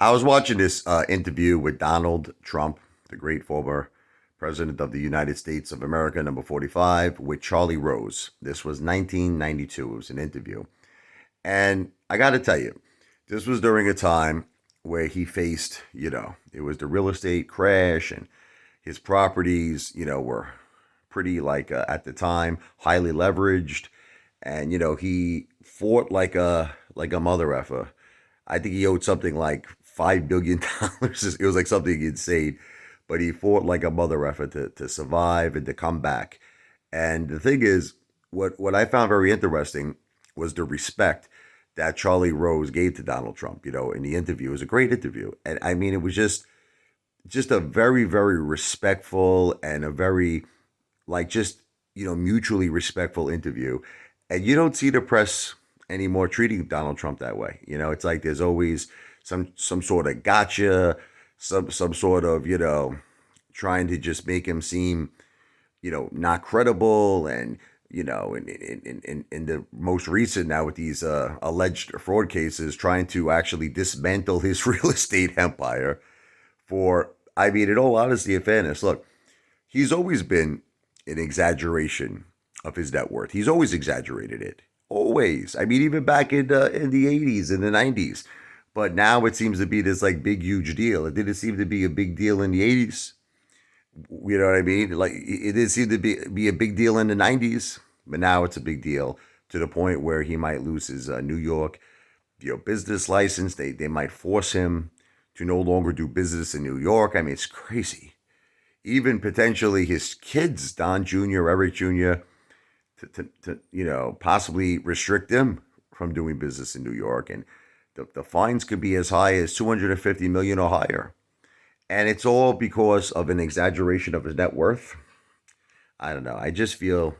I was watching this interview with Donald Trump, the great former president of the United States of America, number 45, with Charlie Rose. This was 1992. It was an interview. And I got to tell you, this was during a time where he faced, it was the real estate crash and his properties, were pretty at the time highly leveraged, and he fought like a mother effer. I think he owed something like $5 billion. It was like something insane, but he fought like a mother effer to survive and to come back. And the thing is, what I found very interesting was the respect that Charlie Rose gave to Donald Trump. In the interview, it was a great interview, and I mean, it was just a very, very respectful and a very just mutually respectful interview. And you don't see the press anymore treating Donald Trump that way. It's like there's always some sort of gotcha, some sort of trying to just make him seem not credible. And in the most recent now with these alleged fraud cases, trying to actually dismantle his real estate empire. For I mean, in all honesty and fairness, look, he's always been an exaggeration of his net worth. He's always exaggerated it. Always. I mean, even back in the 80s, in the 90s. But now it seems to be this like big, huge deal. It didn't seem to be a big deal in the 80s. You know what I mean? Like it didn't seem to be a big deal in the 90s, but now it's a big deal to the point where he might lose his New York, business license. They might force him to no longer do business in New York. I mean, it's crazy. Even potentially his kids, Don Jr., Eric Jr., to possibly restrict them from doing business in New York. And the fines could be as high as 250 million or higher. And it's all because of an exaggeration of his net worth. I don't know. I just feel,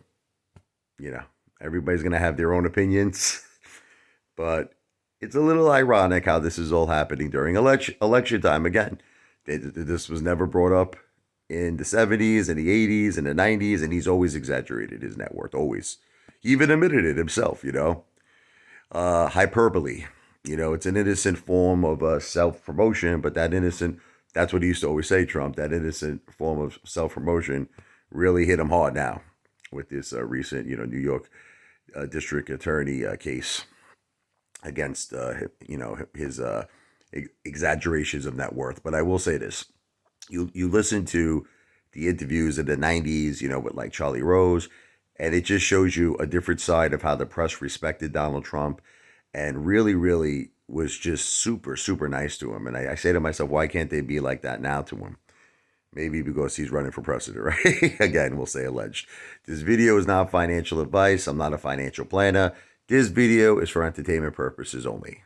you know, everybody's going to have their own opinions. But it's a little ironic how this is all happening during election time. Again, this was never brought up in the 70s and the 80s and the 90s, and he's always exaggerated his net worth, always. He even admitted it himself. Hyperbole. It's an innocent form of self promotion, but that's what he used to always say, Trump, that innocent form of self promotion really hit him hard now with this recent, New York district attorney case against, his exaggerations of net worth. But I will say this. You listen to the interviews in the 90s, with like Charlie Rose, and it just shows you a different side of how the press respected Donald Trump and really, really was just super, super nice to him. And I say to myself, why can't they be like that now to him? Maybe because he's running for president, right? Again, we'll say alleged. This video is not financial advice. I'm not a financial planner. This video is for entertainment purposes only.